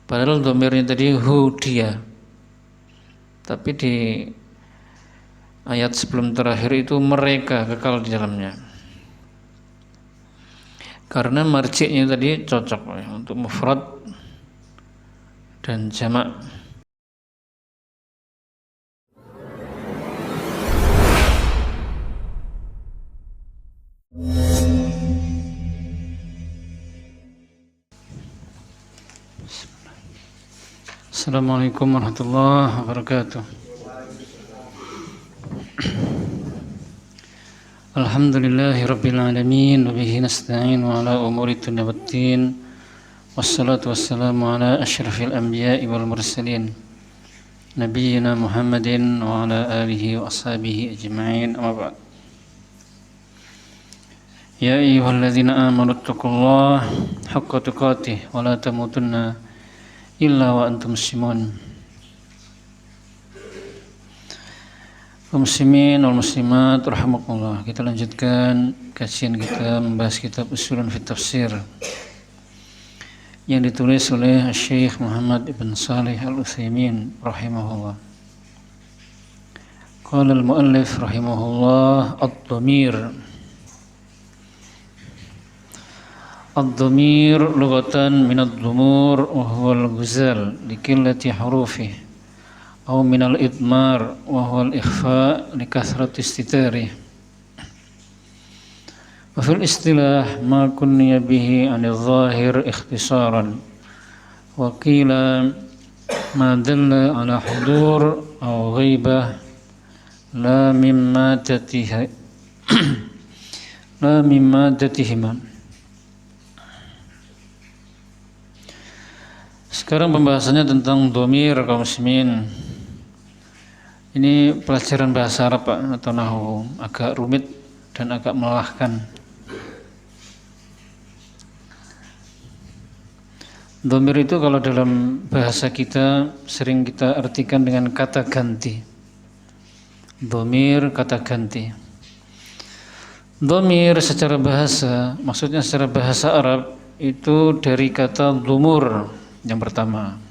Padahal dhamirnya tadi hu dia. Tapi di ayat sebelum terakhir itu mereka kekal di dalamnya. Karena marji'nya tadi cocok ya, untuk mufrad dan jamak. Assalamualaikum warahmatullahi wabarakatuh. Alhamdulillahi rabbil alamin wa bihi nasta'in wa ala umuri dunya waddin. Wassalatu wassalamu ala asyrafil anbiya'i wal mursalin nabiyyina Muhammadin wa ala alihi wa ashabihi ajma'in. Amma ba'd. Ya ayyuhalladzina amanu taqullaha haqqa tuqatih wa la tamutunna illa wa antum muslimun. Kaum muslimin wal muslimat rahimakumullah. Kita lanjutkan kajian kita membahas kitab Ushulun fi Tafsir yang ditulis oleh Syekh Muhammad ibn Shalih Al-Utsaimin rahimahullah. Qala al-muallif rahimahullah ad-dhamir lughatan min ad-dhumur wa huwa al-ghuzal li qillati hurufih aw min al-idmar wa huwa al-ikhfa li kathrati istitari. Wa fil istilah ma kunniya bihi 'an adh-dhahir ikhtisaran wa qila ma dalla 'ala hudur aw ghaibah la mimma tatiha la mimma tatihima. Sekarang pembahasannya tentang dhamir kaum muslimin. Ini pelajaran bahasa Arab Pak, atau nahwu, agak rumit dan agak melelahkan. Dhamir itu kalau dalam bahasa kita sering kita artikan dengan kata ganti. Dhamir kata ganti. Dhamir secara bahasa, maksudnya secara bahasa Arab itu dari kata dhumur yang pertama.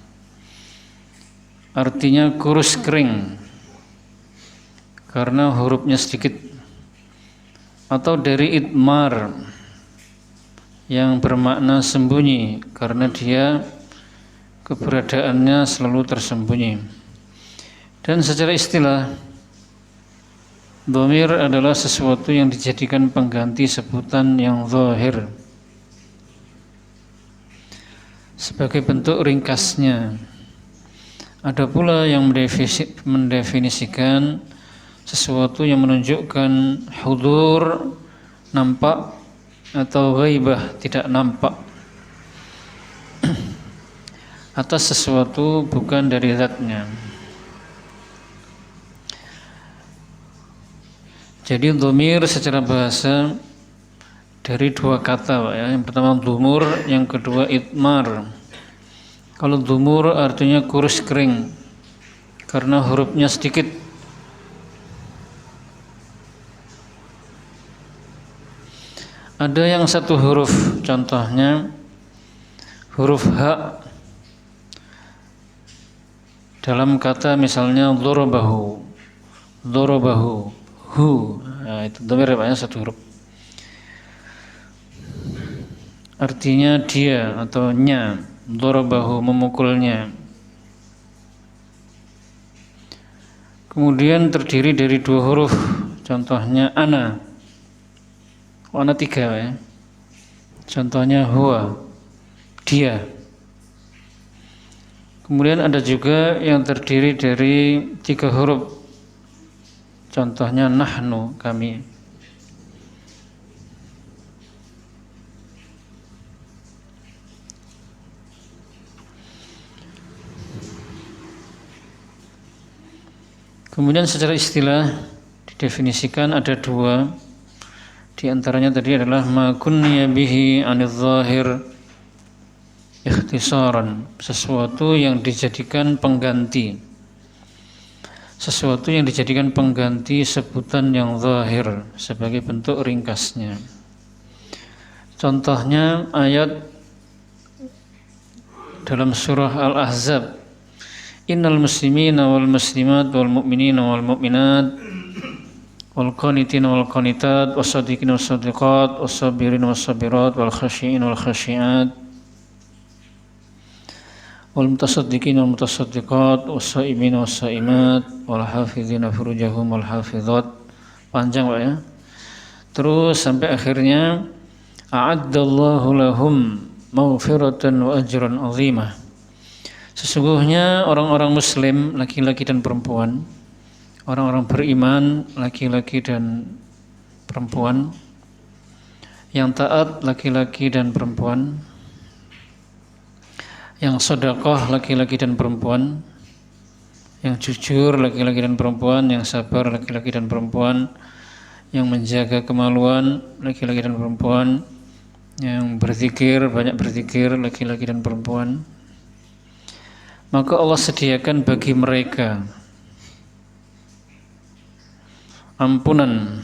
Artinya kurus kering karena hurufnya sedikit, atau dari idmar yang bermakna sembunyi karena dia keberadaannya selalu tersembunyi. Dan secara istilah, dhamir adalah sesuatu yang dijadikan pengganti sebutan yang zahir sebagai bentuk ringkasnya. Ada pula yang mendefinisikan sesuatu yang menunjukkan hudur, nampak, atau ghaibah, tidak nampak, atas sesuatu bukan dari zatnya. Jadi dhamir secara bahasa dari dua kata Pak, ya. Yang pertama dhumur, yang kedua idmar. Kalau dhumur artinya kurus kering karena hurufnya sedikit. Ada yang satu huruf, contohnya huruf H dalam kata misalnya dharabahu, hu, nah, itu dhamir Pak, ya, satu huruf. Artinya dia atau nya, dharabahu, memukulnya. Kemudian terdiri dari dua huruf, contohnya ana, ana tiga ya. Contohnya huwa, dia. Kemudian ada juga yang terdiri dari tiga huruf, contohnya nahnu, kami. Kemudian secara istilah didefinisikan ada dua. Di antaranya tadi adalah ma kunniya bihi 'anil zahir ikhtisaran, sesuatu yang dijadikan pengganti. Sesuatu yang dijadikan pengganti sebutan yang zahir sebagai bentuk ringkasnya. Contohnya ayat dalam surah Al-Ahzab, innal muslimina wal muslimat wal mu'minina wal mu'minat wal qanitina wal qanitat was shadiqina was shadiqat was sabirin was sabirat wal khashi'in wal khashi'at wal mutasaddiqin wal mutasaddiqat was shaimin was shaimat wal hafizina furujahum wal hafizat. Panjang Pak ya. Terus sampai akhirnya a'addallahu lahum maghfiratan wa ajran 'azimah. Sesungguhnya orang-orang muslim laki-laki dan perempuan, orang-orang beriman laki-laki dan perempuan, yang taat laki-laki dan perempuan, yang sedekah laki-laki dan perempuan, yang jujur laki-laki dan perempuan, yang sabar laki-laki dan perempuan, yang menjaga kemaluan laki-laki dan perempuan, yang berzikir, banyak berzikir laki-laki dan perempuan, maka Allah sediakan bagi mereka ampunan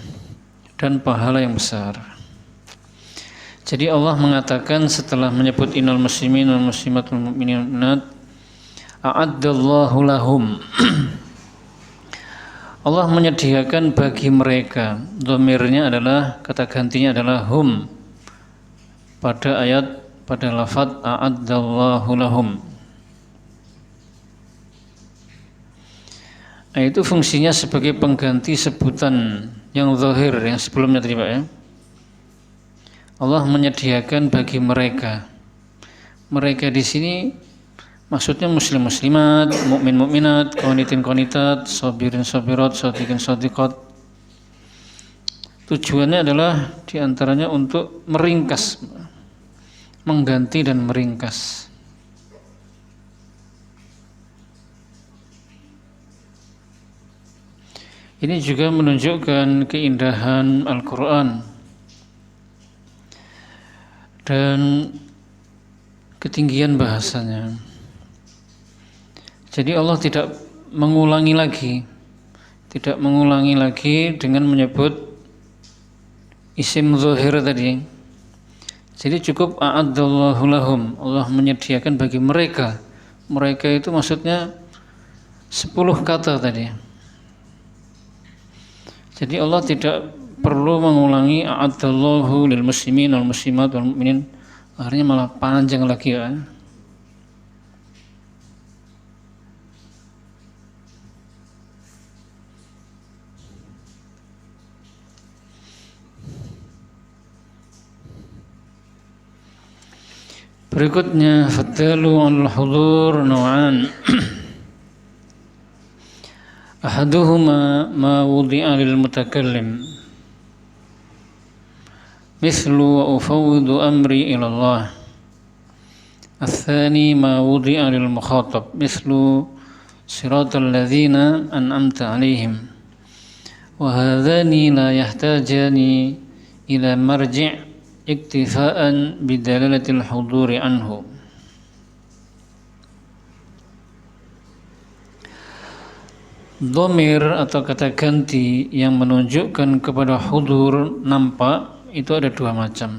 dan pahala yang besar. Jadi Allah mengatakan setelah menyebut innal muslimin wal muslimat wal mu'minin wal mu'minat a'addallahu lahum Allah menyediakan bagi mereka. Dhamirnya adalah, kata gantinya adalah hum pada ayat, pada lafaz a'addallahu lahum. Itu fungsinya sebagai pengganti sebutan yang zahir yang sebelumnya tadi Pak ya. Allah menyediakan bagi mereka. Mereka di sini maksudnya muslim muslimat, mukmin mukminat, qanitin qanitat, sabirin sabirat, shadiqin shadiqat. Tujuannya adalah diantaranya untuk meringkas, mengganti dan meringkas. Ini juga menunjukkan keindahan Al-Quran dan ketinggian bahasanya. Jadi Allah tidak mengulangi lagi dengan menyebut isim zahir tadi. Jadi cukup a'addallahu lahum, Allah menyediakan bagi mereka. Mereka itu maksudnya 10 kata tadi. Jadi Allah tidak perlu mengulangi a'addallahu lil muslimin wal muslimat wal mu'minin. Akhirnya malah panjang lagi ya. Berikutnya fadalu al-hudur naw'an. Ahaduhuma ma wudi'a lil mutakallim mithlu wa ufawwidu amri ila Allah. Athani ma wudi'a lil mukhatab mithlu siratal ladzina an'amta 'alaihim. Wa hadzani la yahtajani ila marji' iktifa'an bidalalatil huduri anhu. Dhamir atau kata ganti yang menunjukkan kepada hudur, nampak, itu ada 2 macam.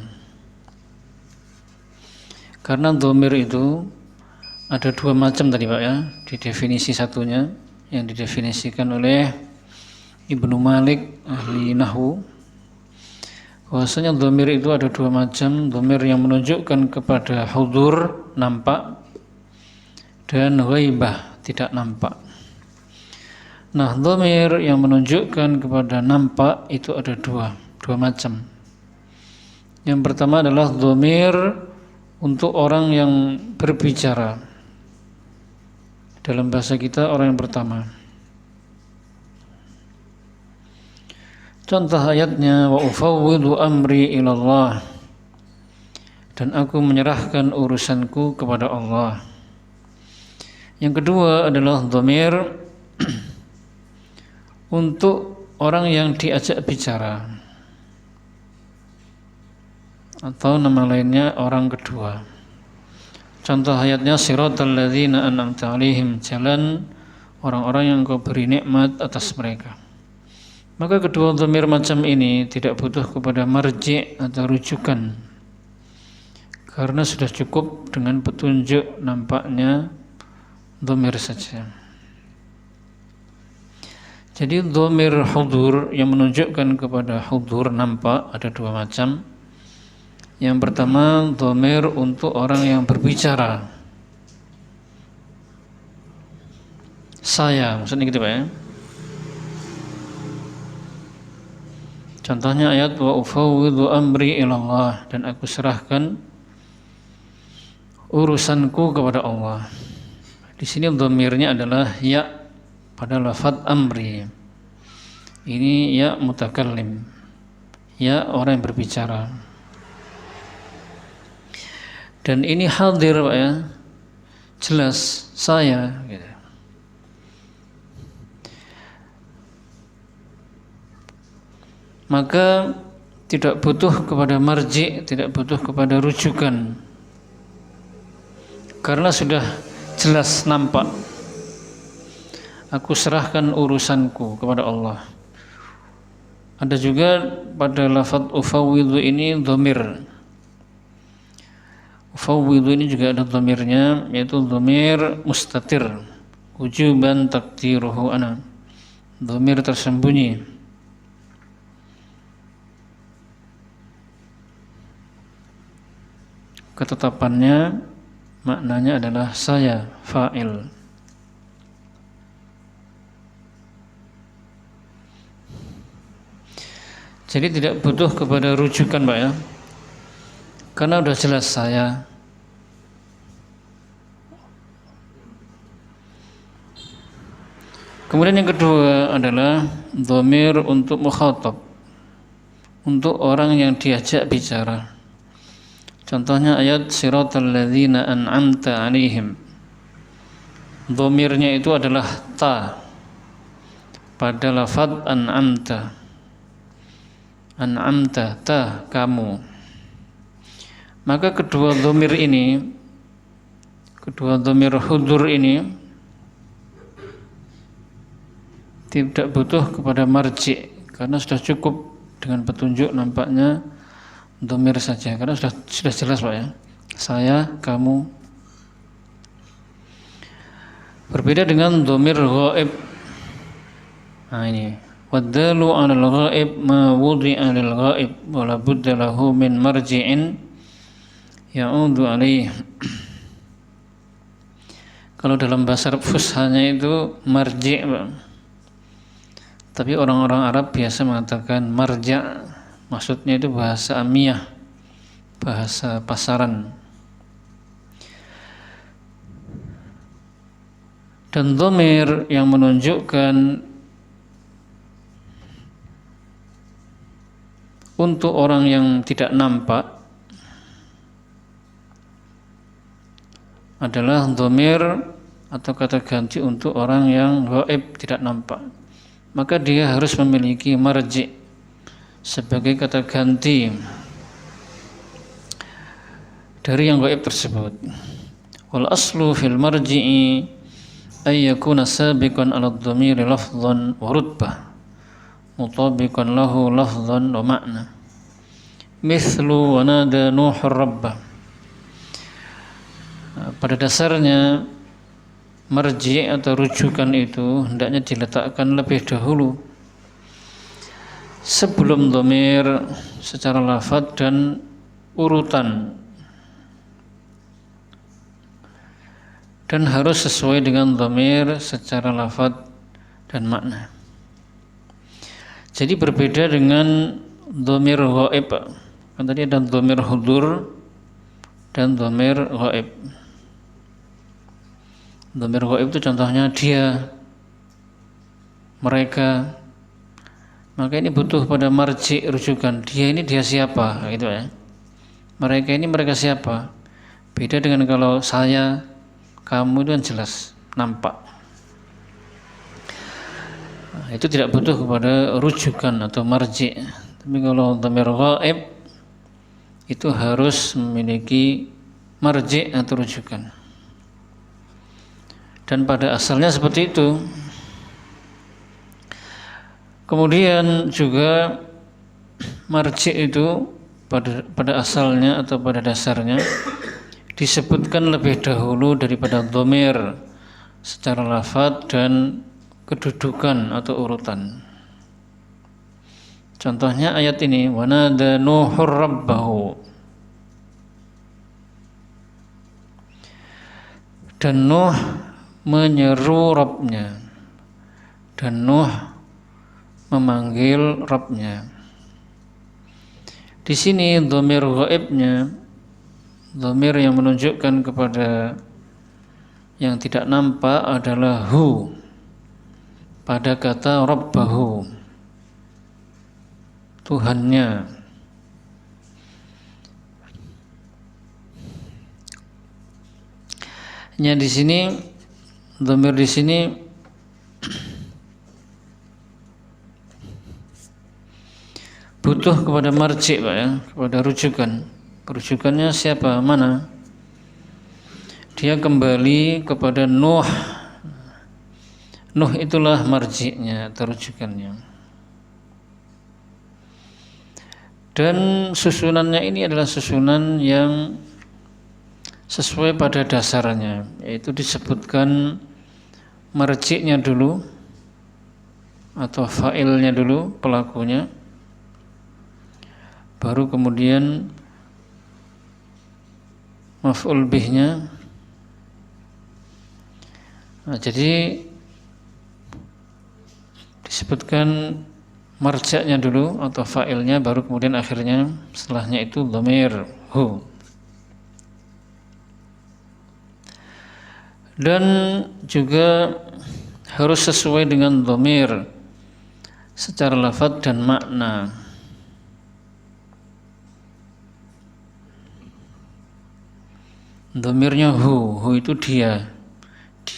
Karena dhamir itu ada 2 macam tadi Pak ya, di definisi satunya yang didefinisikan oleh Ibnu Malik ahli nahwu, bahwasanya dhamir itu ada 2 macam. Dhamir yang menunjukkan kepada hudur, nampak, dan ghaibah, tidak nampak. Nah, dhamir yang menunjukkan kepada nampak itu ada dua macam. Yang pertama adalah dhamir untuk orang yang berbicara. Dalam bahasa kita orang yang pertama. Contoh ayatnya wa ufawwidu amri ilallah, dan aku menyerahkan urusanku kepada Allah. Yang kedua adalah dhamir untuk orang yang diajak bicara, atau nama lainnya orang kedua. Contoh ayatnya siratal ladzina an'amta 'alaihim, jalan orang-orang yang Engkau beri nikmat atas mereka. Maka kedua dhamir macam ini tidak butuh kepada marji' atau rujukan, karena sudah cukup dengan petunjuk nampaknya dhamir saja. Jadi dhamir hudur yang menunjukkan kepada hudur nampak ada dua macam. Yang pertama dhamir untuk orang yang berbicara, saya, maksudnya gitu Pak ya. Contohnya ayat wa ufawwidhu amri ilallah, dan aku serahkan urusanku kepada Allah. Di sini dhamirnya adalah ya pada lafadz amri. Ini ya mutakallim, ya orang yang berbicara. Dan ini hadir Pak ya, jelas saya gitu. Maka tidak butuh kepada marji, tidak butuh kepada rujukan, karena sudah jelas nampak. Aku serahkan urusanku kepada Allah. Ada juga pada lafadz ufawwidhu ini dhamir. Ufawwidhu ini juga ada dhamirnya, yaitu dhamir mustatir, wujuban taqdiruhu ana, dhamir tersembunyi. Ketetapannya maknanya adalah saya, fa'il. Jadi tidak butuh kepada rujukan Pak ya, karena sudah jelas saya. Kemudian yang kedua adalah dhamir untuk mukhatab, untuk orang yang diajak bicara. Contohnya ayat siratal ladzina an'amta 'alaihim. Dhamirnya itu adalah ta pada lafadz an'amta. An'amta, ta, kamu. Maka kedua dhamir ini, kedua dhamir hudur ini tidak butuh kepada marji, karena sudah cukup dengan petunjuk nampaknya dhamir saja, karena sudah jelas Pak ya, saya, kamu. Berbeda dengan dhamir ghaib. Nah ini waddalu 'alal ghaib ma wudi'a lil ghaib wa la budda lahu min marji'in ya'udu 'alaihi. Kalau dalam bahasa Arab fushanya itu marji' Pak. Tapi orang-orang Arab biasa mengatakan marja'. Maksudnya itu bahasa amiyah, bahasa pasaran. Dan dhamir yang menunjukkan untuk orang yang tidak nampak adalah dhamir atau kata ganti untuk orang yang ghaib, tidak nampak. Maka dia harus memiliki marji' sebagai kata ganti dari yang gaib tersebut. Wal aslu fil marji'i ay yakuna sabiqan 'ala dhamiri lafdhan wa rutbah mutabiqan lahu lafdhan wa ma'na mithlu wa nada nuhur rabbah. Pada dasarnya marji' atau rujukan itu hendaknya diletakkan lebih dahulu sebelum dhamir secara lafadz dan urutan, dan harus sesuai dengan dhamir secara lafadz dan makna. Jadi berbeda dengan dhamir ghaib. Kan tadi ada dhamir hudur dan dhamir ghaib. Dhamir ghaib itu contohnya dia, mereka. Maka ini butuh pada marji' rujukan. Dia ini dia siapa, gitu ya. Mereka ini mereka siapa. Beda dengan kalau saya, kamu, itu kan jelas, nampak. Nah, itu tidak butuh kepada rujukan atau marji'. Tapi kalau dhamir ghaib itu harus memiliki marji' atau rujukan. Dan pada asalnya seperti itu. Kemudian juga marji' itu pada asalnya atau pada dasarnya disebutkan lebih dahulu daripada dhamir secara lafadz dan kedudukan atau urutan. Contohnya ayat ini, wanada Nuhur rabbahu, dan Nuh menyeru Rabbnya, dan Nuh memanggil Rabbnya. Di sini dhamir ghaibnya, dhamir yang menunjukkan kepada yang tidak nampak adalah hu pada kata rabbahu, Tuhannya. Nya di sini dhamir di sini butuh kepada marji', Pak, ya, kepada rujukan. Rujukannya siapa? Mana? Dia kembali kepada Nuh. Nuh itulah marji'nya atau rujukannya. Dan susunannya ini adalah susunan yang sesuai pada dasarnya, yaitu disebutkan marji'nya dulu atau fa'ilnya dulu, pelakunya, baru kemudian maf'ul bihnya. Nah, jadi disebutkan marja'nya dulu atau fa'ilnya, baru kemudian akhirnya setelahnya itu dhamir hu. Dan juga harus sesuai dengan dhamir secara lafadz dan makna. Dhamirnya hu itu dia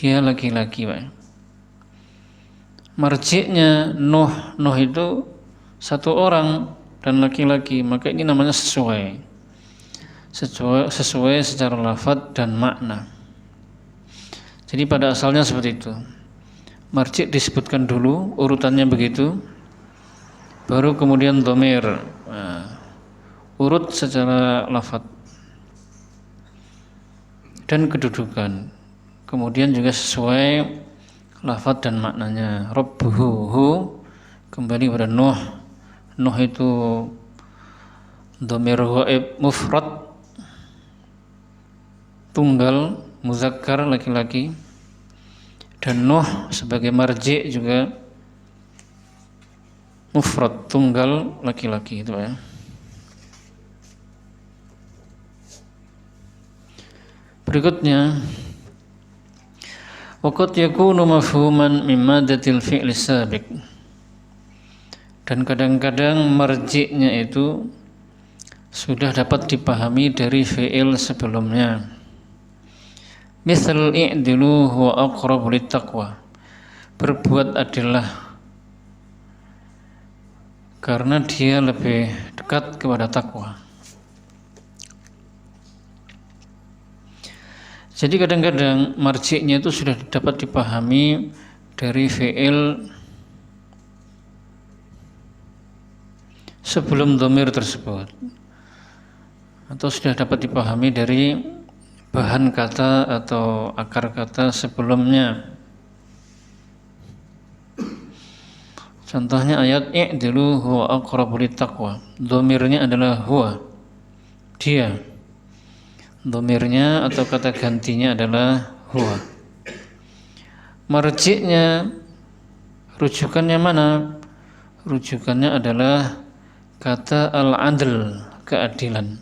laki-laki, Pak. Marji'nya Nuh itu satu orang dan laki-laki, maka ini namanya sesuai secara lafadz dan makna. Jadi pada asalnya seperti itu. Marji' disebutkan dulu, urutannya begitu, baru kemudian dhamir, urut secara lafadz dan kedudukan, kemudian juga sesuai lafadz dan maknanya. Rabbuhu kembali pada Nuh. Nuh itu dhamir ghaib mufrad, tunggal, muzakkar, laki-laki, dan Nuh sebagai marji' juga mufrad, tunggal, laki-laki, itu ya. Berikutnya, waqad yakunu mafhuman min maddatil fi'li sabiq, dan kadang-kadang marji'nya itu sudah dapat dipahami dari fi'il sebelumnya. Misal i'dilu huwa aqrabu littaqwa, berbuat adillah karena dia lebih dekat kepada takwa. Jadi kadang-kadang marji'nya itu sudah dapat dipahami dari fi'il sebelum dhamir tersebut, atau sudah dapat dipahami dari bahan kata atau akar kata sebelumnya. Contohnya ayat i'dilu huwa aqrabu littaqwa, dhamirnya adalah huwa, dia. Dhamirnya atau kata gantinya adalah huwa. Marji'nya, rujukannya mana? Rujukannya adalah kata al-adl, keadilan.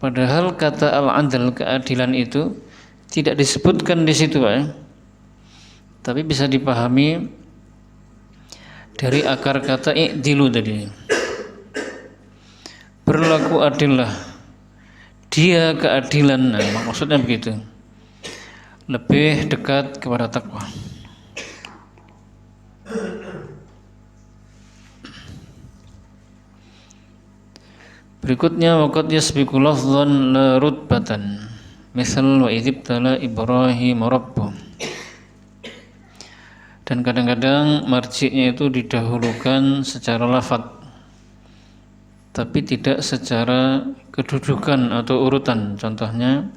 Padahal kata al-adl, keadilan itu tidak disebutkan di situ, Pak. Tapi bisa dipahami dari akar kata i'dilu tadi. Berlaku adillah, dia keadilan. Nah, maksudnya begitu, lebih dekat kepada takwa. Berikutnya, waqad yasbiqu lafdhan la rutbatan, misal wa idzibtala Ibrahim rabbuh. Dan kadang-kadang marji'nya itu didahulukan secara lafadz tapi tidak secara kedudukan atau urutan. Contohnya,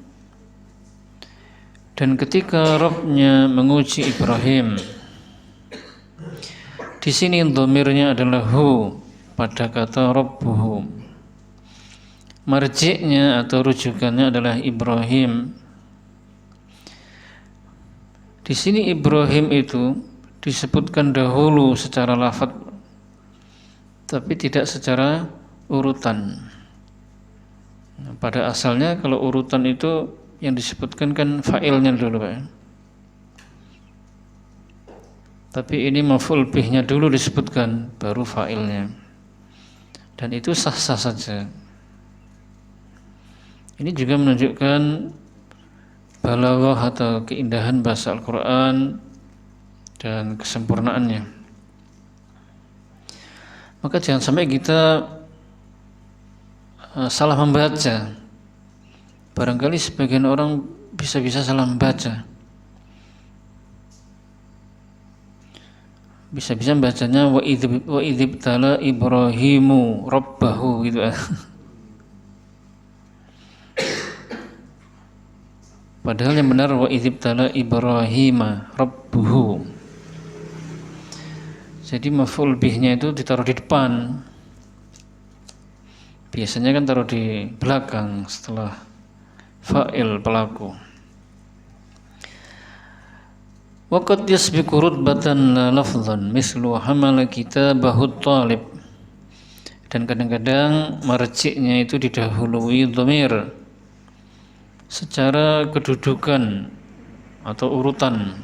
dan ketika Rabb-nya menguji Ibrahim, di sini dhamirnya adalah hu pada kata Rabbuhu. Marji'nya atau rujukannya adalah Ibrahim. Di sini Ibrahim itu disebutkan dahulu secara lafadz, tapi tidak secara urutan. Pada asalnya kalau urutan itu yang disebutkan kan fa'ilnya dulu, Pak. Tapi ini maf'ul bihnya dulu disebutkan, baru fa'ilnya. Dan itu sah-sah saja. Ini juga menunjukkan balaghah atau keindahan bahasa Al-Quran dan kesempurnaannya. Maka jangan sampai kita salah membaca. Barangkali sebagian orang bisa-bisa salah membaca. Bisa-bisa bacanya wa idzibtala Ibrahimu rabbahu gitu. Padahal yang benar wa idzibtala Ibrahima rabbuhu. Jadi maf'ul bihnya itu ditaruh di depan. Biasanya kan taruh di belakang setelah fa'il pelaku. Waqad yasbiqu rutbatan la lafdhan mislu hamala kitabahu talib. Dan kadang-kadang marji'nya itu didahului dhamir secara kedudukan atau urutan,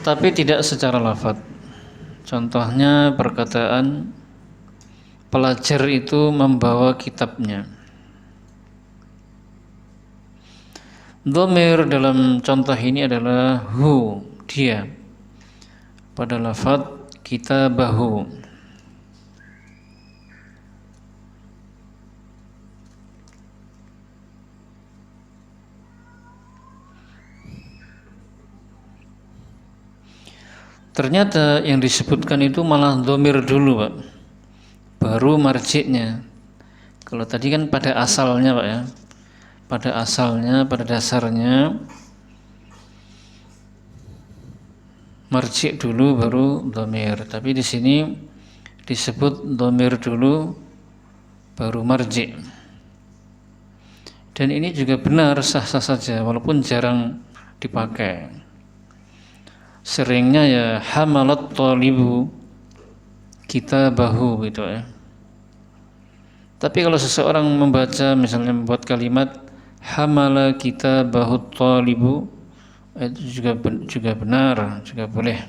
tapi tidak secara lafadz. Contohnya perkataan pelajar itu membawa kitabnya. Dhamir dalam contoh ini adalah hu, dia, pada lafadz kitabahu. Ternyata yang disebutkan itu malah dhamir dulu, Pak, baru marji'nya. Kalau tadi kan pada asalnya, Pak, ya, pada asalnya, pada dasarnya marji' dulu baru dhamir. Tapi di sini disebut dhamir dulu baru marji'. Dan ini juga benar, sah-sah saja walaupun jarang dipakai. Seringnya ya hamalat thalibu kitabahu gitu ya. Tapi kalau seseorang membaca, misalnya membuat kalimat hamala kitabahu thalibu, itu juga benar, juga boleh,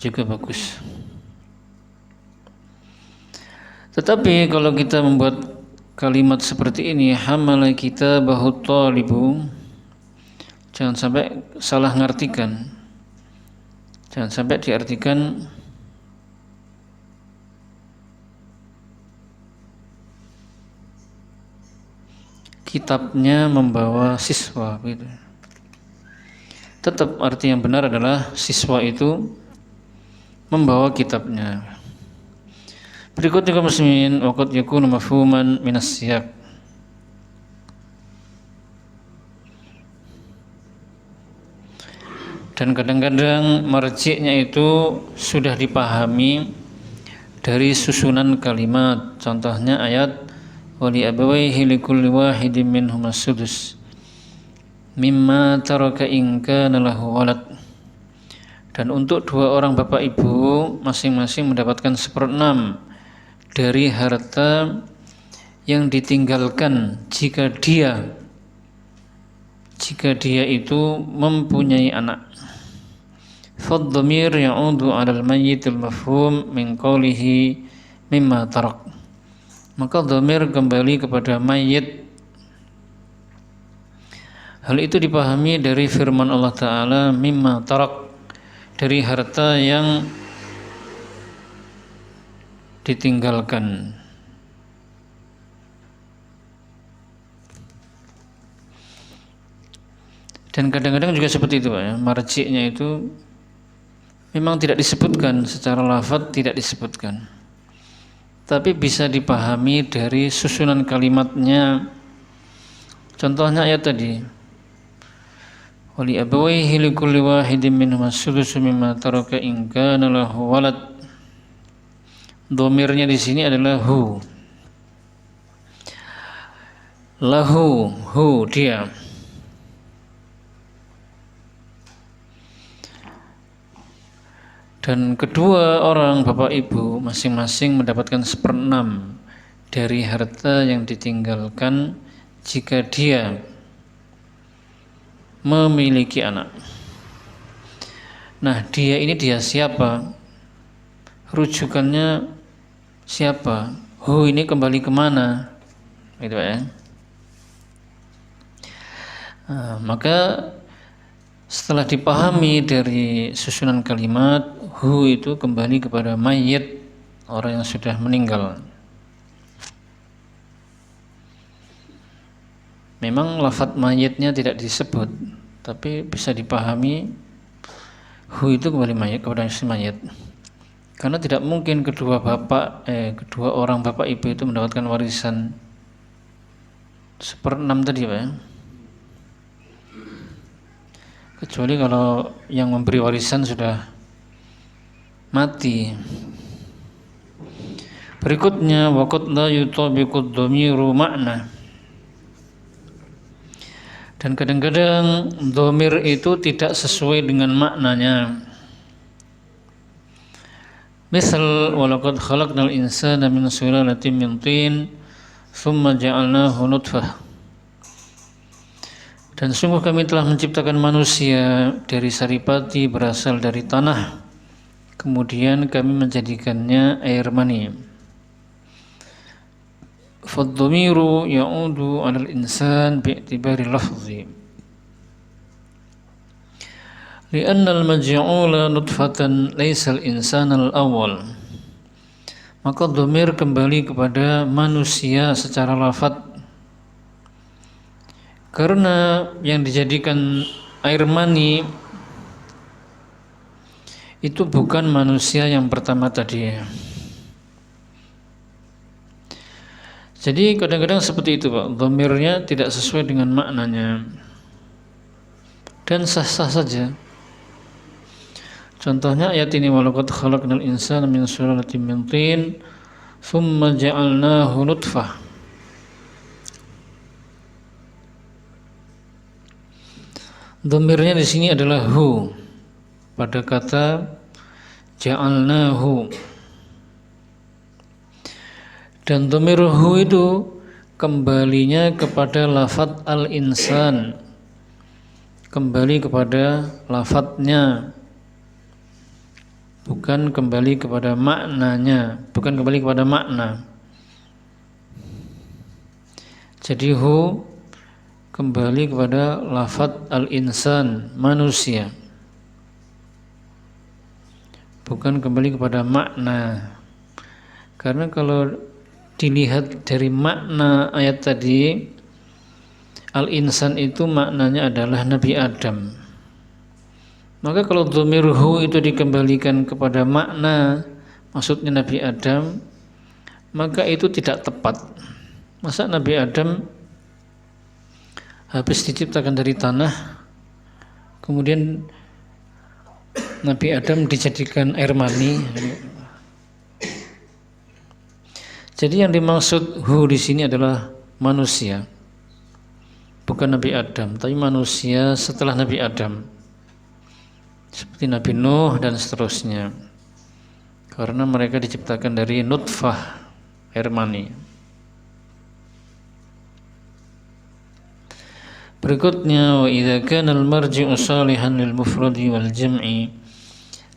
juga bagus. Tetapi kalau kita membuat kalimat seperti ini, hamala kitabahu thalibu, jangan sampai salah ngartikan. Jangan sampai diartikan kitabnya membawa siswa gitu. Tetap arti yang benar adalah siswa itu membawa kitabnya. Berikutnya kaum muslimin, waqad yakunu mafhuman minas siyaq. Dan kadang-kadang marji'nya itu sudah dipahami dari susunan kalimat. Contohnya ayat wali abawaihi likulli wahidin minhum as-sudus mimma taraka in kana lahu walad. Dan untuk dua orang bapak ibu masing-masing mendapatkan 1/6 dari harta yang ditinggalkan jika dia itu mempunyai anak. Fadh-dhamir ya'udu 'alal mayyitil mafhum min qawlihi mimma tarak. Maka dhamir kembali kepada mayit. Hal itu dipahami dari firman Allah Ta'ala mimma tarak, dari harta yang ditinggalkan. Dan kadang-kadang juga seperti itu, Pak, ya. Marji'nya itu memang tidak disebutkan secara lafadz, tidak disebutkan, tapi bisa dipahami dari susunan kalimatnya. Contohnya ayat tadi, wali abawaihi likulli wahidin minhum as-sudusu mimma taraka in kana lahu walad. Dhamirnya di sini adalah hu. Lahu, hu, dia. Dan kedua orang bapak ibu masing-masing mendapatkan 1/6 dari harta yang ditinggalkan jika dia memiliki anak. Nah, dia ini dia siapa? Rujukannya siapa? Hu ini kembali kemana? Gitu ya. Nah, maka setelah dipahami dari susunan kalimat, hu itu kembali kepada mayit, orang yang sudah meninggal. Memang lafadz mayitnya tidak disebut, tapi bisa dipahami hu itu kembali mayit kepada si mayit. Karena tidak mungkin kedua orang bapak ibu itu mendapatkan warisan 1/6 tadi, Pak ya. Kecuali kalau yang memberi warisan sudah mati. Berikutnya, waqad la yutabiqud dhamiru makna. Dan kadang-kadang dhamir itu tidak sesuai dengan maknanya. Misal, walaqad khalaqnal insana min sulalatin min tin, thumma ja'alnahu nutfah. Dan sungguh kami telah menciptakan manusia dari saripati berasal dari tanah, kemudian kami menjadikannya air mani. Fadh-dhamiru ya'udu 'alal insan bi'tibari lafzi. Li'anna al-maj'ula nutfatan laysa al-insan al-awwal. Maka dhamir kembali kepada manusia secara lafadz. Karena yang dijadikan air mani itu bukan manusia yang pertama tadi. Jadi kadang-kadang seperti itu, Pak. Dhamirnya tidak sesuai dengan maknanya. Dan sah-sah saja. Contohnya ayat ini, walaqad khalaqnal insana min sulalatin min tin, tsumma ja'alnahu nutfah. Dhamirnya di sini adalah hu pada kata ja'alnahu. Dan dhamir hu itu kembalinya kepada lafadz al-insan, kembali kepada lafadznya, bukan kembali kepada maknanya, bukan kembali kepada makna. Jadi hu kembali kepada lafadz al-insan, manusia, bukan kembali kepada makna. Karena kalau dilihat dari makna ayat tadi, al-insan itu maknanya adalah Nabi Adam. Maka kalau dhamir hu itu dikembalikan kepada makna, maksudnya Nabi Adam, maka itu tidak tepat. Masa Nabi Adam habis diciptakan dari tanah, kemudian Nabi Adam dijadikan air mani. Jadi yang dimaksud hu di sini adalah manusia, bukan Nabi Adam, tapi manusia setelah Nabi Adam, seperti Nabi Nuh dan seterusnya. Karena mereka diciptakan dari nutfah, air mani. Berikutnya, wa idza kana al-marji'u salihan lil mufradi wal jam'i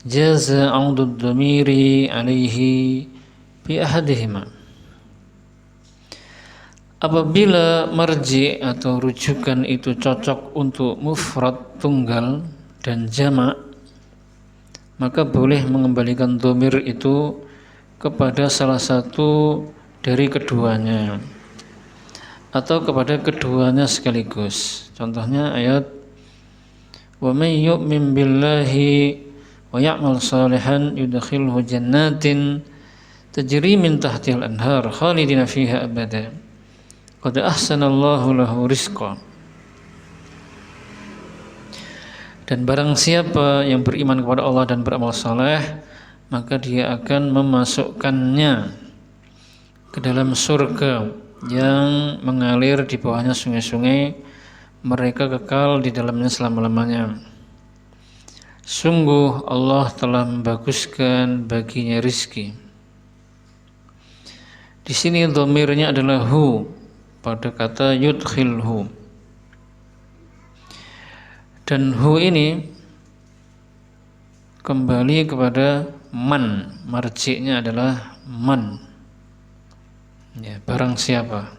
jaza 'audu ad-dhamiri 'alaihi bi ahadihima. Apabila marji atau rujukan itu cocok untuk mufrad tunggal dan jamak, maka boleh mengembalikan dhamir itu kepada salah satu dari keduanya atau kepada keduanya sekaligus. Contohnya ayat wa may yu'min billahi wa ya'mal salihan yudkhilhu jannatin tajri min tahtihal anhar khalidina fiha abada qad ahsanallahu lahu rizqa. Dan barang siapa yang beriman kepada Allah dan beramal saleh, maka dia akan memasukkannya ke dalam surga yang mengalir di bawahnya sungai-sungai, mereka kekal di dalamnya selama-lamanya. Sungguh Allah telah membaguskan baginya rizki. Di sini dhamirnya adalah hu pada kata yudkhilhu. Dan hu ini kembali kepada man, marji'nya adalah man. Ya, barang siapa.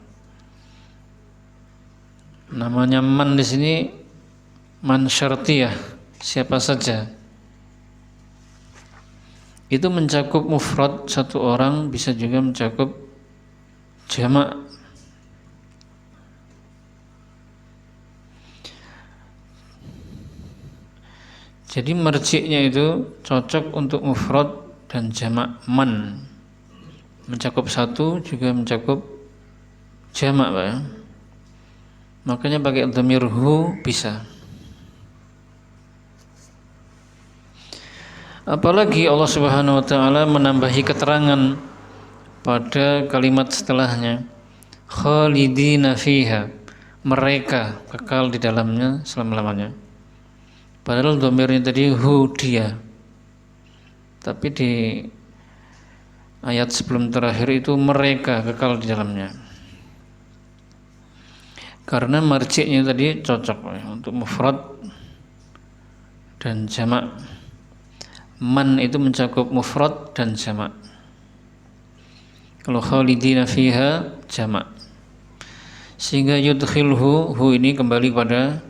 Namanya man di sini man syartiyah, siapa saja. Itu mencakup mufrad satu orang, bisa juga mencakup jamak. Jadi marji'nya itu cocok untuk mufrad dan jamak man. Mencakup satu juga mencakup jamak, Pak ya. Makanya pakai dhamir hu bisa. Apalagi Allah Subhanahu wa taala menambahi keterangan pada kalimat setelahnya, khalidina fiha, mereka kekal di dalamnya selama-lamanya. Padahal dhamirnya tadi hu dia. Tapi di ayat sebelum terakhir itu mereka kekal di dalamnya. Karena marji'nya tadi cocok ya, untuk mufrad dan jamak. Man itu mencakup mufrad dan jamak. Kalau khalidina fiha jamak. Sehingga yudkhilhu, hu ini kembali pada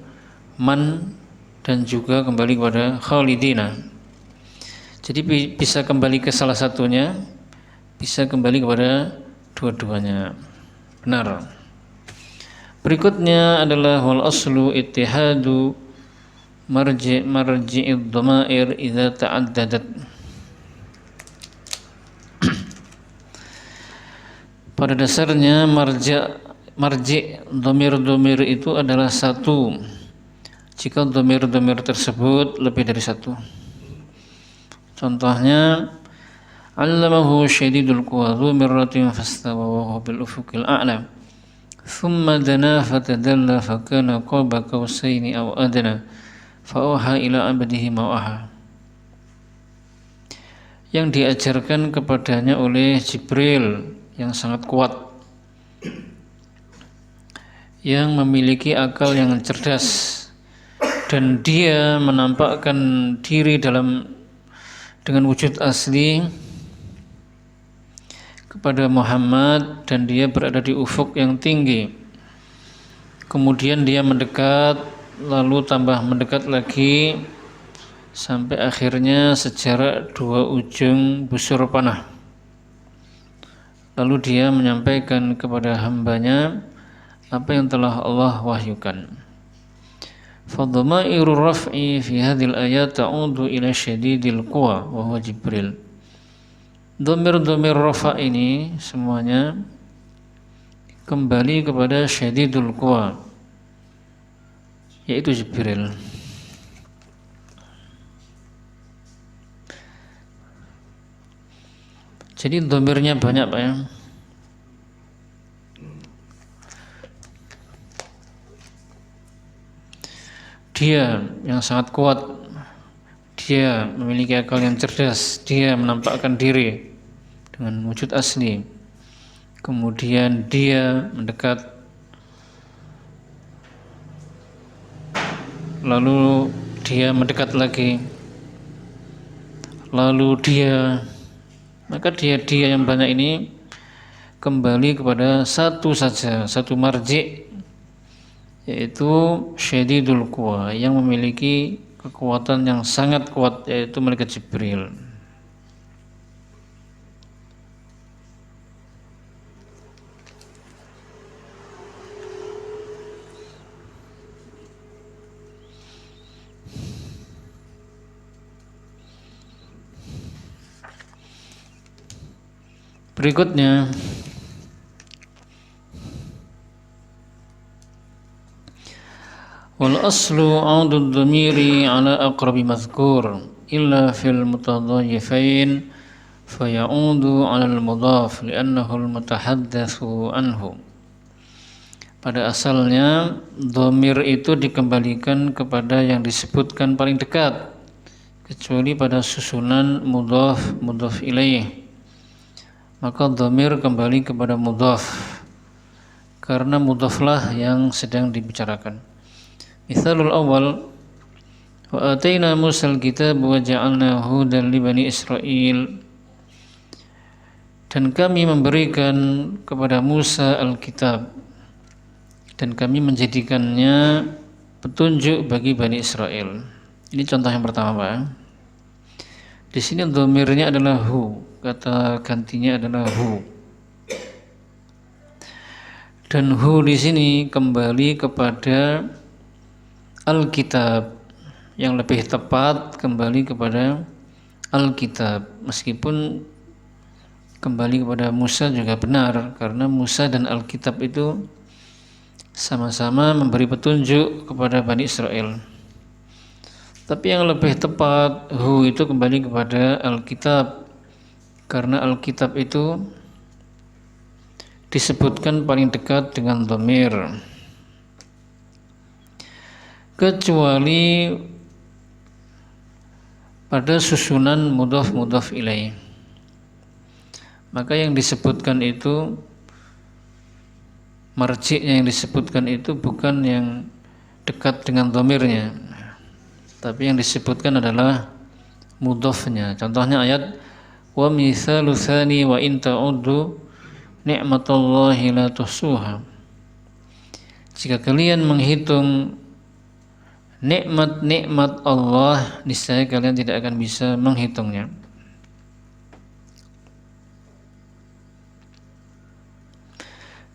man dan juga kembali kepada khalidina. Jadi bisa kembali ke salah satunya, bisa kembali kepada dua-duanya. Benar. Berikutnya adalah wal aslu ittihadu marji'id dhamair idza ta'addadat. Pada dasarnya marji' dhamir-dhamir itu adalah satu jika dhamir-dhamir tersebut lebih dari satu. Contohnya, allamahu syadidul quwa dzu mirratin fastawa wa huwa bil ufuqil a'la thumma dana fatadalla fakana qaba qausaini aw adna fa auha ila abdihi ma auha. Yang diajarkan kepadanya oleh Jibril yang sangat kuat, yang memiliki akal yang cerdas, dan dia menampakkan diri dengan wujud asli kepada Muhammad, dan dia berada di ufuk yang tinggi. Kemudian dia mendekat, lalu tambah mendekat lagi, sampai akhirnya sejarak dua ujung busur panah. Lalu dia menyampaikan kepada hambanya apa yang telah Allah wahyukan. Fadhamairu raf'i fi hadhil ayat ta'udu ila syadidil quwa wa huwa Jibril. Dhamir-dhamir rafa' ini semuanya kembali kepada syadidul quwa, yaitu Jibril. Jadi dhamirnya banyak, Pak ya. Dia yang sangat kuat, dia memiliki akal yang cerdas, dia menampakkan diri dengan wujud asli. Kemudian dia mendekat, lalu dia mendekat lagi, lalu dia, maka dia yang banyak ini kembali kepada satu saja, satu marji', yaitu syadidul quwa, yang memiliki kekuatan yang sangat kuat, yaitu malaikat Jibril. Berikutnya wal aslu 'audud dhamiri 'ala aqrabi madhkur illa fil mutadayyifain faya'udu 'ala al-mudhaf li'annahu al-mutahaddatsu anhu. Pada asalnya dhamir itu dikembalikan kepada yang disebutkan paling dekat kecuali pada susunan mudhaf ilaih, maka dhamir kembali kepada mudhaf karena mudhaflah yang sedang dibicarakan. Mithalul awal wa ataina Musal kitab wa ja'alna hudan li bani Israil, dan kami memberikan kepada Musa Alkitab dan kami menjadikannya petunjuk bagi Bani Israel. Ini contoh yang pertama, Pak. Di sini dhamirnya adalah hu, kata gantinya adalah hu. Dan hu di sini kembali kepada Alkitab, yang lebih tepat kembali kepada Alkitab, meskipun kembali kepada Musa juga benar, karena Musa dan Alkitab itu sama-sama memberi petunjuk kepada Bani Israel. Tapi yang lebih tepat hu itu kembali kepada Alkitab, karena Alkitab itu disebutkan paling dekat dengan dhamir, kecuali pada susunan mudhaf ilaih. Maka yang disebutkan itu, marji'nya yang disebutkan itu bukan yang dekat dengan dhamirnya, tapi yang disebutkan adalah mudhafnya. Contohnya ayat wa mithalu tsani wa in ta'uddu ni'matallahi la tuhsuha. Jika kalian menghitung nikmat-nikmat Allah, niscaya kalian tidak akan bisa menghitungnya.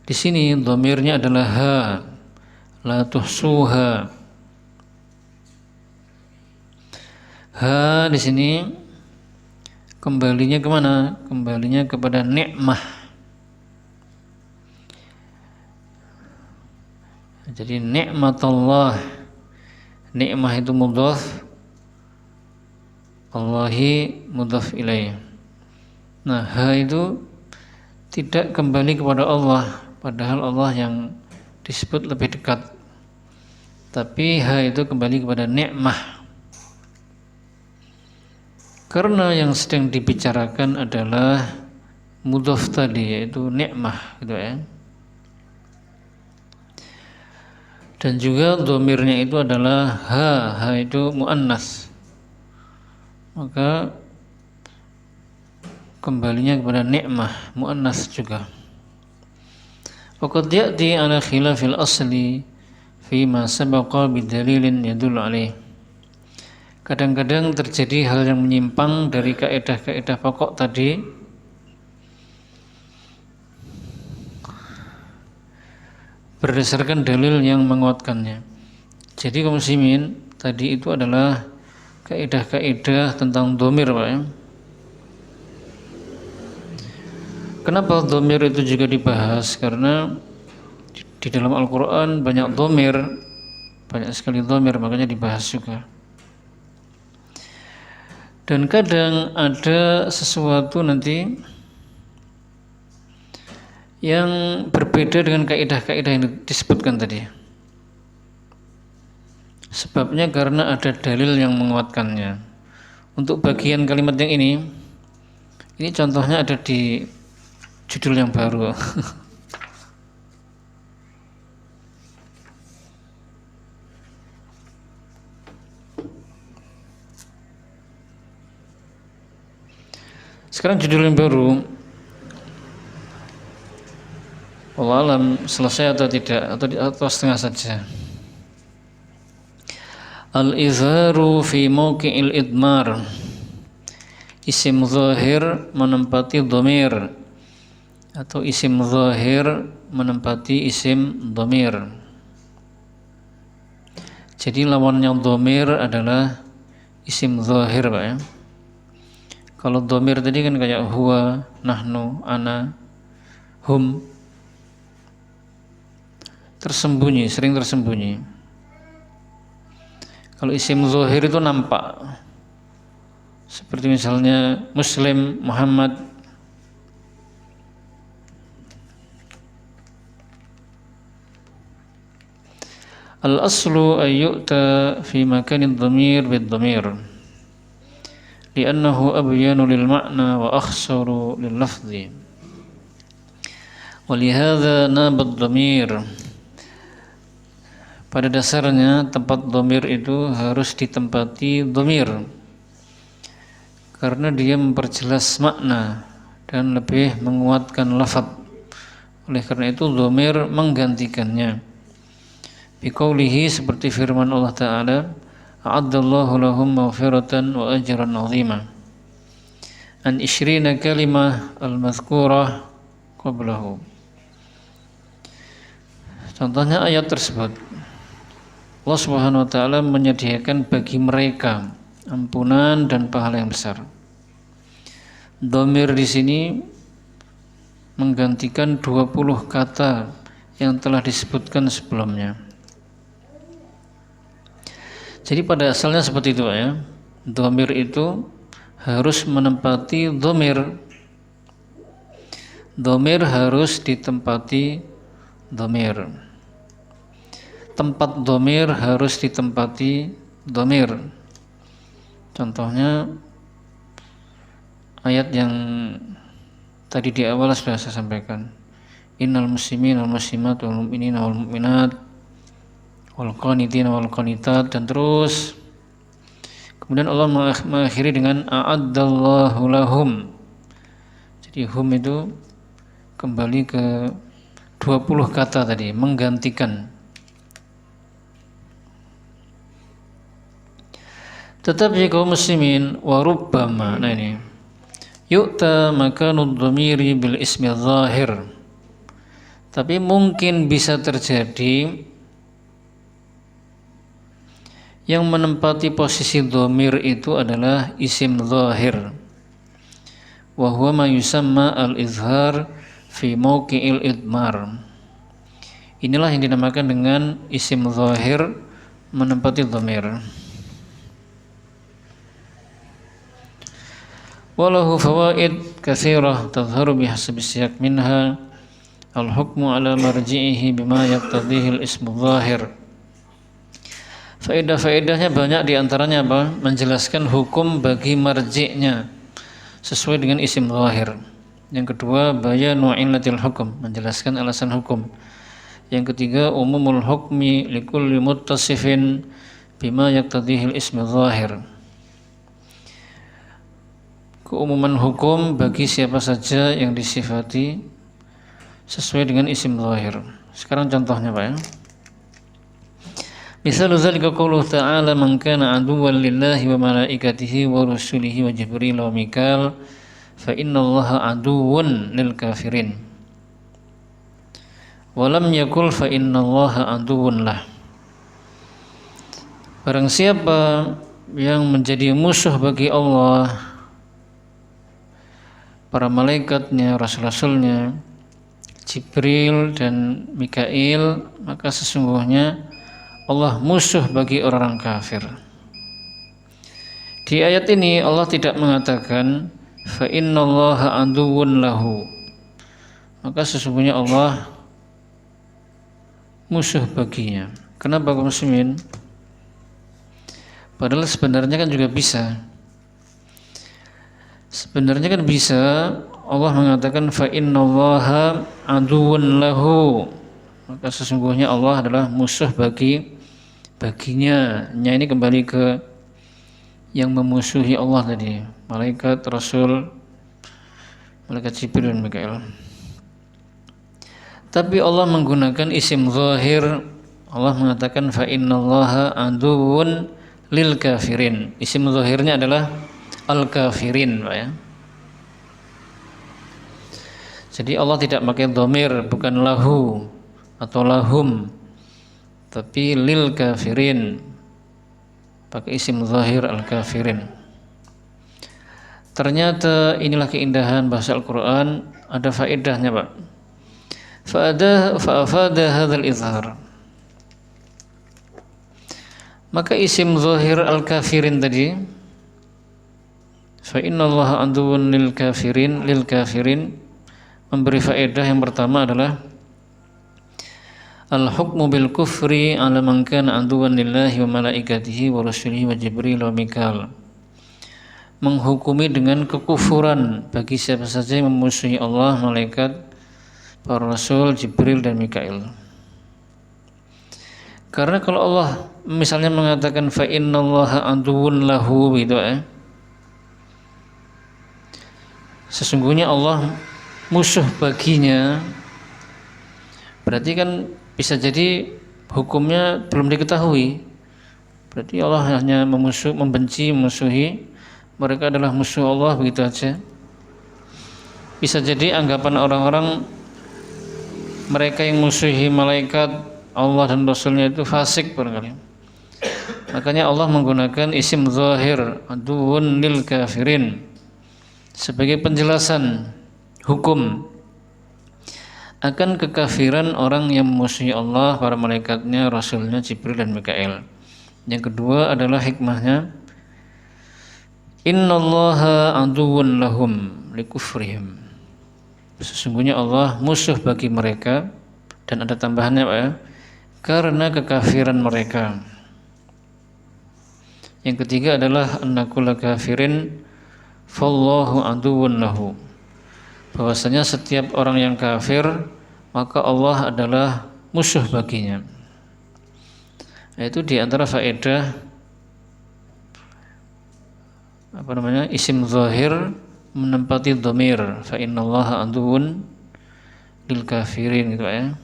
Di sini dhamirnya adalah ha, la tuhsuha. Ha di sini kembalinya kemana? Kembalinya kepada nikmah. Jadi nikmat Allah, nikmah itu mudhaf, Allahi mudhaf ilaih. Nah, ha itu tidak kembali kepada Allah, padahal Allah yang disebut lebih dekat. Tapi ha itu kembali kepada nikmah, karena yang sedang dibicarakan adalah mudhaf tadi, yaitu nikmah, gitu ya. Dan juga dhamirnya itu adalah ha itu muannas, maka kembalinya kepada nikmah, muannas juga. Waqad ya'ti ala khilafil asli fi ma sabaqa bidalilin yadullu alaih. Kadang-kadang terjadi hal yang menyimpang dari kaidah-kaidah pokok tadi berdasarkan dalil yang menguatkannya. Jadi kaum muslimin, tadi itu adalah kaidah-kaidah tentang dhamir, Pak ya. Kenapa dhamir itu juga dibahas? Karena di dalam Al-Quran banyak dhamir, banyak sekali dhamir, makanya dibahas juga. Dan kadang ada sesuatu nanti yang berbeda dengan kaidah-kaidah yang disebutkan tadi. Sebabnya karena ada dalil yang menguatkannya. Untuk bagian kalimat yang ini contohnya ada di judul yang baru. Sekarang judul yang baru, wallahu alam selesai atau tidak, atau setengah saja. Al-izharu fi mawqi'il idmar, isim zahir menempati dhamir, atau isim zahir menempati isim dhamir. Jadi lawannya dhamir adalah isim zahir, Pak ya. Kalau dhamir tadi kan kayak huwa, nahnu, ana, hum, tersembunyi, sering tersembunyi. Kalau isim zahir itu nampak, seperti misalnya Muslim, Muhammad. Al-aslu ay yu'ta fi makanin dhamir bid-dhamir li'annahu abyanu lil ma'na wa akhsaru lil lafzi wa lihadza naba ad-dhamir. Pada dasarnya tempat dhamir itu harus ditempati dhamir karena dia memperjelas makna dan lebih menguatkan lafaz. Oleh karena itu dhamir menggantikannya. Biqaulihi, seperti firman Allah Ta'ala, a'addallahu lahum maghfiratan wa ajran 'azima. An isyrina kalimah al-madhkurah qablahu. Contohnya ayat tersebut, Allah Subhanahu wa taala menyediakan bagi mereka ampunan dan pahala yang besar. Dhamir di sini menggantikan 20 kata yang telah disebutkan sebelumnya. Jadi pada asalnya seperti itu ya. Dhamir itu harus menempati dhamir. Dhamir harus ditempati dhamir. Tempat dhamir harus ditempati dhamir. Contohnya ayat yang tadi di awal sudah saya sampaikan. Innal muslimin wal muslimat wal mu'minina wal mu'minat wal qanitina wal qanitat, dan terus. Kemudian Allah mengakhiri dengan a'addallahu lahum. Jadi hum itu kembali ke 20 kata tadi, menggantikan. Tetapi kaum muslimin wa rubbama, nah ini yu'ta makanud dhamiri bil ismi zahir. Tapi mungkin bisa terjadi yang menempati posisi dhamir itu adalah isim zahir. Wa huwa ma yusamma al-izhar fi mawqi'il idmar. Inilah yang dinamakan dengan isim zahir menempati dhamir. Walahu fawaid katsirah tadhharu bihasbi siyaq minha al-hukmu ala marji'ihi bima yaqtadhihi al-ismu zahir. Faedah-faedahnya banyak, diantaranya apa? Menjelaskan hukum bagi marji'nya sesuai dengan isim zahir. Yang kedua, bayanu illatil hukum, menjelaskan alasan hukum. Yang ketiga, umumul hukmi likulli muttasifin bima yaqtadhihi al-ismu zahir. Keumuman hukum bagi siapa saja yang disifati sesuai dengan isim zahir. Sekarang contohnya Pak ya. Misal zalika qauluhu ta'ala man kana aduwwan lillahi wa malaikatihi wa rusulihi wa jibril wa mikal fa innallaha aduwwun lil kafirin. Wa lam yakul fa innallaha aduwwun lah. Barang siapa yang menjadi musuh bagi Allah, para malaikatnya, rasul-rasulnya, Jibril dan Mikail, maka sesungguhnya Allah musuh bagi orang kafir. Di ayat ini Allah tidak mengatakan fa innallaha aduwwun lahu, maka sesungguhnya Allah musuh baginya. Kenapa kaum muslimin? Padahal sebenarnya kan juga bisa. Sebenarnya kan bisa Allah mengatakan fa innallaha aduwwun lahu, maka sesungguhnya Allah adalah musuh baginya. Nya ini kembali ke yang memusuhi Allah tadi, malaikat, rasul, malaikat Jibril dan Mikail. Tapi Allah menggunakan isim zahir. Allah mengatakan fa innallaha aduwwun lil kafirin. Isim zahirnya adalah al-kafirin, Pak ya. Jadi Allah tidak pakai dhamir, bukan lahu atau lahum, tapi lil kafirin, pakai isim zahir al-kafirin. Ternyata inilah keindahan bahasa Al-Quran, ada faedahnya Pak. Fa'afada hadzal izhar. Maka isim zahir al-kafirin tadi, fa innallaha aduwwun lil kafirin memberi faedah yang pertama adalah al-hukmu bil kufri ala man kana aduwwan lillahi wa malaikatihi wa rasulihi wa jibril wa mikal. Menghukumi dengan kekufuran bagi siapa saja yang memusuhi Allah, malaikat, para rasul, Jibril dan Mikail. Karena kalau Allah misalnya mengatakan fa innallaha aduwwun lahu gitu sesungguhnya Allah musuh baginya, berarti kan bisa jadi hukumnya belum diketahui. Berarti Allah hanya membenci, memusuhi, mereka adalah musuh Allah begitu aja. Bisa jadi anggapan orang-orang mereka yang musuhi malaikat, Allah dan Rasulnya itu fasik barangkali. Makanya Allah menggunakan isim zahir aduwwun lil kafirin sebagai penjelasan hukum akan kekafiran orang yang memusuhi Allah, para malaikatnya, Rasulnya, Jibril dan Mikail. Yang kedua adalah hikmahnya, innallaha aduwwun lahum likufrihim. Sesungguhnya Allah musuh bagi mereka, dan ada tambahannya Pak ya, karena kekafiran mereka. Yang ketiga adalah annakulla kafirin fallahu aduwwun lahu. Bahwasanya setiap orang yang kafir maka Allah adalah musuh baginya. Itu di antara faedah isim zahir menempati dhamir fa innallaha aduwwun lil kafirin gitu ya.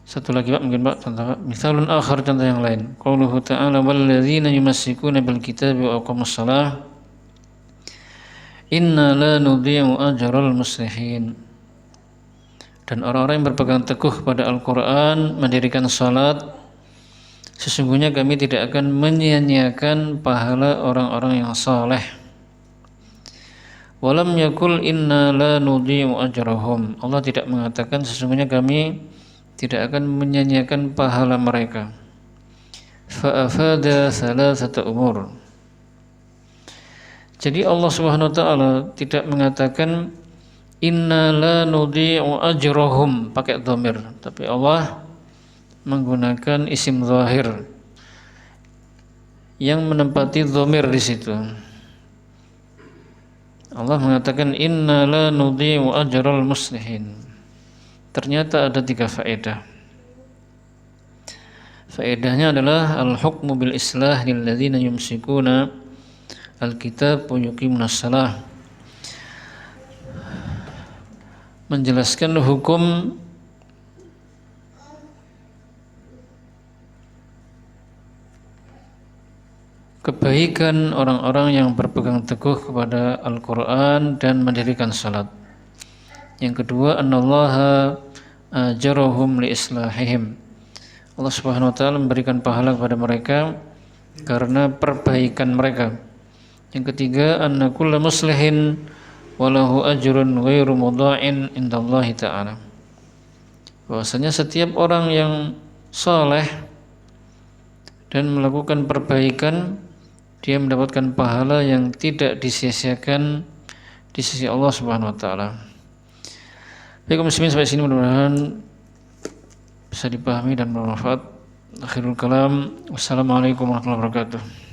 Satu lagi Pak, mungkin Pak, contoh Pak. Misalun akhar, contoh yang lain. Qauluhu ta'ala walladzina yumassikuna bil kitabi wa aqamus shalah inna la nudhi'u ajral muslihin. Dan orang-orang yang berpegang teguh pada Al-Quran, mendirikan salat, sesungguhnya kami tidak akan menyia-nyiakan pahala orang-orang yang saleh. Walam yakul inna la nudhi'u ajrahum. Allah tidak mengatakan sesungguhnya kami tidak akan menyia-nyiakan pahala mereka. Fa'afada thalathata umur. Jadi Allah Subhanahu wa taala tidak mengatakan inna la nudhi'u ajrahum pakai dhamir, tapi Allah menggunakan isim zahir yang menempati dhamir di situ. Allah mengatakan inna la nudhi'u ajral muslihin. Ternyata ada 3 faedah. Faedahnya adalah al-hukmu bil islah lil ladzina yumsikuna al-kitab wa yuqimunas shalah. Menjelaskan hukum kebaikan orang-orang yang berpegang teguh kepada Al-Quran dan mendirikan salat. Yang kedua, annallaha ajarahum li islahihim. Allah Subhanahu wa taala memberikan pahala kepada mereka karena perbaikan mereka. Yang ketiga, anna kullu muslihin walahu ajrun ghairu mudha'in indallahi ta'ala. Bahwasanya setiap orang yang saleh dan melakukan perbaikan, dia mendapatkan pahala yang tidak disia-siakan di sisi Allah Subhanahu wa taala. Baik muslimin, sampai sini mudah-mudahan bisa dipahami dan bermanfaat. Akhirul kalam, wassalamualaikum warahmatullahi wabarakatuh.